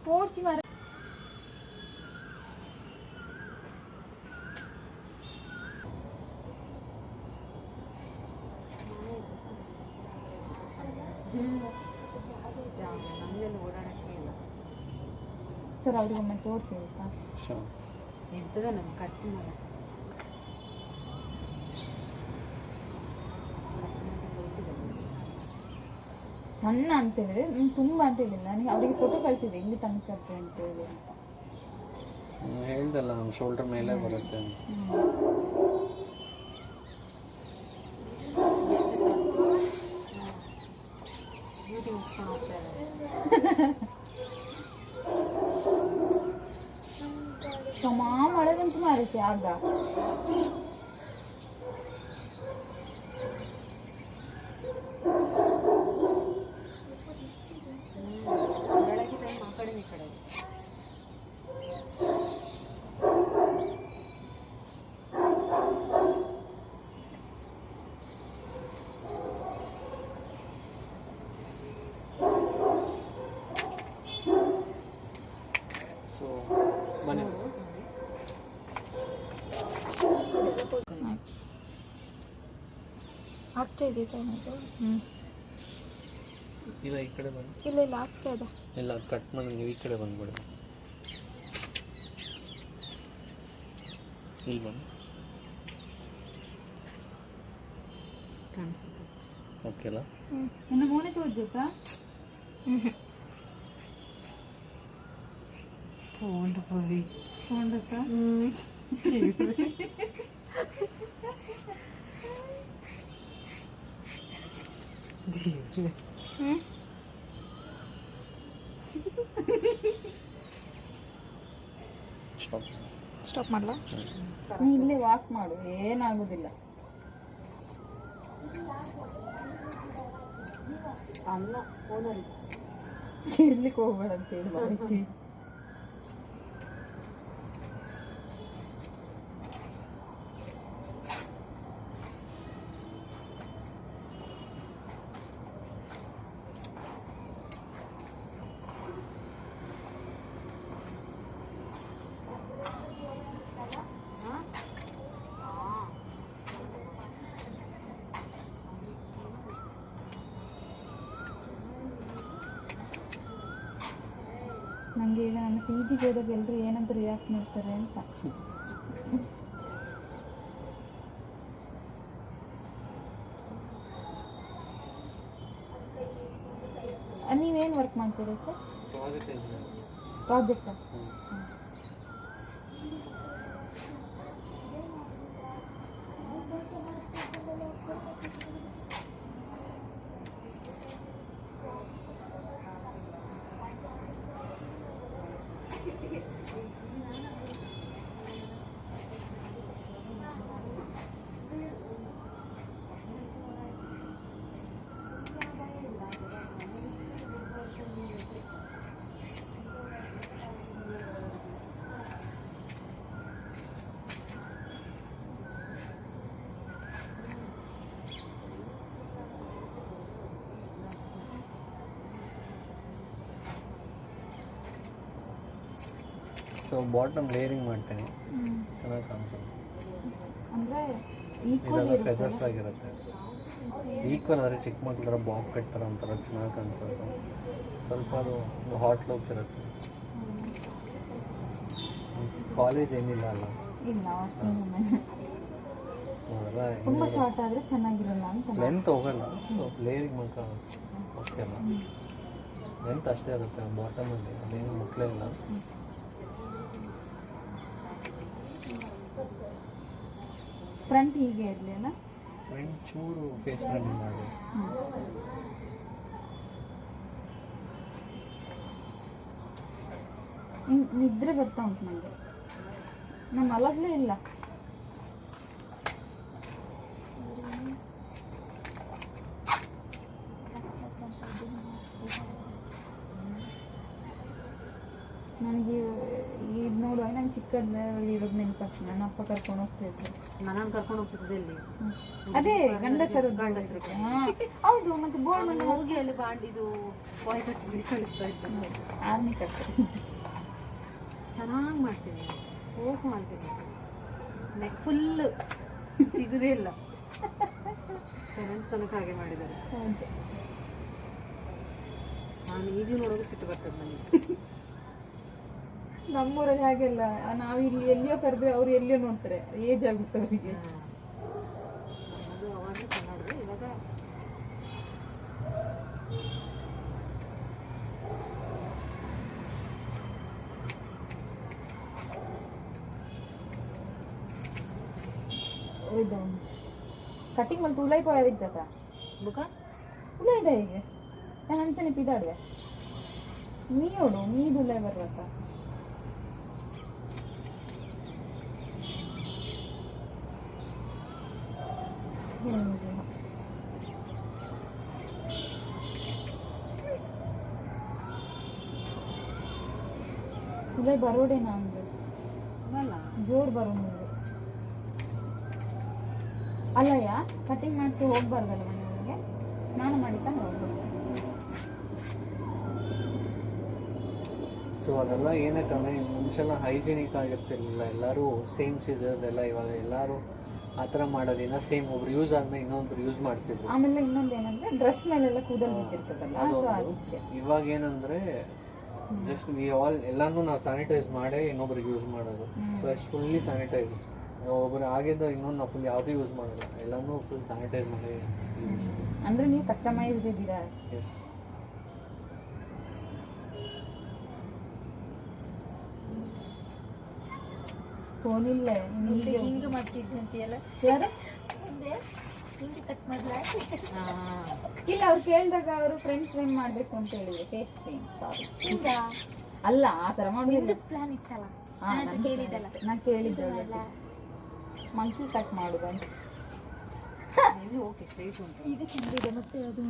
ಪೋರ್ಚಿ ಮಾರ ನಮಗೆಲ್ಲ ಓಡಾಡೋಕ್ಕೆ ಇಲ್ಲ ಸರ್ ಅವ್ರಿಗೊಮ್ಮೆ ತೋರಿಸಿ ಆಯ್ತಾ ಎಂತದ ನಮ್ಗೆ ಕಟ್ ಮಾಡಿ ಸಣ್ಣ ಅಂತ ಹೇಳಿದ್ರೆ ನಿಮ್ಗೆ ತುಂಬ ಅಂತ ಹೇಳಿಲ್ಲ ನನಗೆ ಅವರಿಗೆ ಫೋಟೋ ಕಳಿಸಿದೆ ಇಲ್ಲಿ ತನಕ ಅಂತ ಹೇಳಿ ಅಂತ ಹೇಳ್ದಲ್ಲ ನಮ್ಮ ಶೋಲ್ಡರ್ ಮೇಲೆ ಬರುತ್ತೆ ಅಂತ. ಇಷ್ಟು ಸ್ವಲ್ಪ ಬ್ಯೂಟಿ ಮುಗಿಸ್ಕೊಂಡು ಹೋಗ್ತಾ ಇದ್ದಾರೆ ಸಮಾ ಮಳೆ ಬಂತು ಮಾರೈತೆ ಆಗ ಬೆಳಗ್ಗೆ ಟೈಮ್ ಆ ಕಡೆ ಈ ಕಡೆ ಸೊ ಬನ್ನಿ ಆಗ್ತಾ ಇದೆ ಟೈಮ್ ಇದು ಇಲ್ಲ ಈ ಕಡೆ ಬನ್ನಿ. ಇಲ್ಲ ಇಲ್ಲ ಆಗ್ತಾ ಇದೆ ಇಲ್ಲ ಕಟ್ ಮಾಡಿ ನೀವು ಈ ಕಡೆ ಬಂದ್ಬಿಡಿ. ಇಲ್ಲಿ ಬನ್ನಿ. ಕಾಣಿಸುತ್ತೆ ಓಕೆ ಅಲ್ಲ ನನ್ನ ಮೋನೆ ತೋರ್ಜುತ್ತಾ ಫೋನ್ ಹೋಗಿ ಕೊಂಡತ್ತಾ ಸ್ಟಾಪ್ ಸ್ಟಾಪ್ ಮಾಡಲ ನೀ ಇಲ್ಲೇ ವಾಕ್ ಮಾಡು ಏನಾಗೋದಿಲ್ಲ ಅಲ್ಲ ಫೋನಲ್ಲಿ ಕೇಳಲಿಕ್ಕೆ ಹೋಗ್ಬೇಡ ಅಂತ ಹೇಳಿ ಮಾಹಿತಿ ನನಗೆ ಈಗ ನನ್ನ ಪಿ ಜಿಗೆ ಹೋದಾಗ ಎಲ್ಲರೂ ಏನಂತ ರಿಯಾಕ್ಟ್ ಮಾಡ್ತಾರೆ ಅಂತ ನೀವೇನು ವರ್ಕ್ ಮಾಡ್ತೀರಾ ಸರ್ ಪ್ರಾಜೆಕ್ಟ್ ಇಂಜಿನಿಯರ್ ಪ್ರಾಜೆಕ್ಟಾ ಸೊ ಬಾಟಮ್ ಲೇಯರಿಂಗ್ ಮಾಡ್ತೀನಿ ಚೆನ್ನಾಗಿ ಕಾಣಿಸುತ್ತೆ. ಅಂದರೆ ಈಕ್ವಲ್ ಇದೆಲ್ಲ ಇರುತ್ತೆ ಫೆದರ್ಸ್ ಆಗಿರುತ್ತೆ. ಈಕ್ವಲ್ ಅಂದರೆ ಚಿಕ್ಕ ಮಕ್ಳ ಥರ ಬಾಬ್ ಕಟ್ ಥರ ಒಂಥರ ಚೆನ್ನಾಗಿ ಕಾಣಿಸೋದು. ಸ್ವಲ್ಪ ಅದು ಹಾಟ್ ಲುಕ್ ಇರುತ್ತೆ. ಕಾಲೇಜ್ ಏನಿಲ್ಲ ಅಲ್ಲ ಇಲ್ಲ ವರ್ಕಿಂಗ್ ವುಮೆನ್ ಅದೆಲ್ಲ ತುಂಬ ಶಾರ್ಟ್ ಆದರೆ ಚೆನ್ನಾಗಿರಲ್ಲ ಅಂತ ಲೆಂತ್ ಹೋಗಲ್ಲ. ಸೊ ಲೇಯರಿಂಗ್ ಮಾತ್ರ ಓಕೆ ಅಲ್ಲ, ಲೆಂತ್ ಅಷ್ಟೇ ಇರುತ್ತೆ ಬಾಟಮಲ್ಲಿ, ಅದೇನು ಮುಟ್ಲೇ ಇಲ್ಲ. ಫ್ರಂಟ್ ಹೀಗೆ ಇರಲಿ ಅಲ್ಲ, ಫ್ರಂಟ್ ಚೂರು ಫೇಸ್ ಫ್ರಂಟ್ ಮಾಡಿ. ನಿದ್ರೆ ಬರ್ತಾ ಉಂಟು ನನಗೆ, ನಾನು ಮಲಗಲೇ ಇಲ್ಲ. ನನಗೆ ಇದು ನೋಡುವಾಗ ನಂಗೆ ಚಿಕ್ಕಂದ ಇವಾಗ ನೆನಪಾಗ್ತದೆ, ನನ್ನ ಅಪ್ಪ ಕರ್ಕೊಂಡು ಹೋಗ್ತಾ ಇದ್ರು. ನನ್ನನ್ನು ಕರ್ಕೊಂಡು ಹೋಗ್ತಿದ್ದೆ ಇಲ್ಲಿ ಅದೇ ಗಂಡಸರು ಗಂಡಸರಿಗೆ. ಹಾ ಹೌದು, ಮತ್ತೆ ಬೋರ್ಡ್ ನಾನು ಹೋಗಿ ಅಲ್ಲಿ ಬಾಂಡಿದು ಬಾಯ್ ಕಟ್ಟಿ ಕಳಿಸ್ತಾ ಇದ್ದೆ. ಆರ್ಮಿ ಕಟ್ಟ ಚೆನ್ನಾಗಿ ಮಾಡ್ತೀನಿ, ಸೋಫ್ ಮಾಡ್ತೀನಿ, ನೆಕ್ ಫುಲ್ ಸಿಗುದೇ ಇಲ್ಲ. 7th ತನಕ ಹಾಗೆ ಮಾಡಿದ್ದಾರೆ. ಹೌದು. ನಾನು ಈಗಲೂ ನೋಡೋದು ಸಿಟ್ಟು ಬರ್ತದೆ ನನಗೆ. ನಮ್ಮೂರಲ್ಲಿ ಹಾಗೆಲ್ಲ, ನಾವು ಇಲ್ಲಿ ಎಲ್ಲಿಯೋ ಕರೆದ್ರೆ ಅವ್ರು ಎಲ್ಲಿಯೋ ನೋಡ್ತಾರೆ, ಏಜ್ ಆಗುತ್ತೆ ಅವರಿಗೆ. ಅದು ಅವಾಗಲೇ ಚೆನ್ನಾಗಿದೆ. ಇವಾಗ ಇದು ಕಟಿಂಗ್ ಮಲ್ತು ಉಲಾಯಿ ಪೋಯಾರಿಜ್ಜಾತ ಬುಕ ಉಲಾಯ್ದ ಹೀಗೆ ನಾನು ಅಂಚನೆ ಪಿದಾಡುವೆ ನೀಯೋಡು ನೀದು ಉಲಾಯ್ ಬರ್ಬೇಕ ಉಲಾಯ್ ಬರೋಡೇನಾ ಅಂದ್ರೆ ಅಲ್ಲ ಜೋರು ಬರೋದು ಅಲ್ಲಯ್ಯ, ಕಟಿಂಗ್ ಮಾಡಿಸಿ ಹೋಗ್ಬಾರ್ದಲ್ಲ ಮನೆಯೊಳಗೆ, ಸ್ನಾನ ಮಾಡಿ ತಾನೆ ಹೋಗ್ಬೇಕು. ಸೊ ಅದೆಲ್ಲ ಏನಕ್ಕಂದರೆ ಮುಂಚೆಲ್ಲ ಹೈಜಿನಿಕ್ ಆಗಿರ್ತಿರ್ಲಿಲ್ಲ, ಎಲ್ಲರೂ ಸೇಮ್ ಸೀಸರ್ಸ್ ಎಲ್ಲ. ಇವಾಗ ಎಲ್ಲರೂ ಆ ಥರ ಮಾಡೋದ್ರಿಂದ ಸೇಮ್ ಒಬ್ರು ಯೂಸ್ ಆದ್ಮೇಲೆ ಇನ್ನೊಬ್ರು ಯೂಸ್ ಮಾಡ್ತಿದ್ರು. ಆಮೇಲೆ ಇನ್ನೊಂದು ಏನಂದ್ರೆ ಡ್ರೆಸ್ ಮೇಲೆಲ್ಲ ಕೂದಲು ಬಿದ್ದಿರ್ತದಲ್ಲ, ಸೊ ಅದಕ್ಕೆ ಇವಾಗ ಏನಂದರೆ ಜಸ್ಟ್ ಎಲ್ಲಾನು ನಾವು ಸ್ಯಾನಿಟೈಸ್ ಮಾಡೇ ಇನ್ನೊಬ್ರಿಗೆ ಯೂಸ್ ಮಾಡೋದು. Fresh fully sanitise. ಒಬ್ಬರು ಆಗಿದ್ದು ಇನ್ನೊಂದು ನಾವು ಫುಲ್ ಯಾವುದೂ ಯೂಸ್ ಮಾಡೋದು, ಎಲ್ಲನೂ ಫುಲ್ ಸ್ಯಾನಿಟೈಸ್ ಮಾಡಿ ಯೂಸ್. ಅಂದ್ರೆ ನೀವು ಕಸ್ಟಮೈಸ್ಡ್ ಇದ್ದೀರಾ. ಎಸ್. ಫೋನಿಲ್ಲ ಹಿಂಗೆ ಮಾಡ್ತಿದ್ದೆ ಅಂತೀಯಲ್ಲ, ಯಾರು ಮುಂದೆ ಹಿಂಗೆ ಕಟ್ ಮಾಡ್ಲಾ? ಇಲ್ಲ, ಅವ್ರು ಕೇಳಿದಾಗ ಅವರು ಫ್ರೆಂಡ್ಸ್ ಕ್ರೀಮ್ ಮಾಡ್ಬೇಕು ಅಂತ ಹೇಳಿದ್ರು. ಫೇಸ್ ಕ್ರೀಮ್ ಸಾರಿ ಅಲ್ಲ, ಆ ಥರ ಮಾಡೋದಿಲ್ಲ. ಪ್ಲಾನ್ ಇತ್ತಲ್ಲ, ಹಾ, ನಾನು ಕೇಳಿದ್ದಲ್ಲ. ನಾನು ಕೇಳಿದ್ದೆ ಮಂಕಿ ಕಟ್ ಮಾಡುದು ಅಂತ. ಓಕೆ ಸ್ಟ್ರೈಟ್ ಉಂಟು. ಈಗ ಚೆಂದಿದೆ ಮತ್ತೆ ಅದು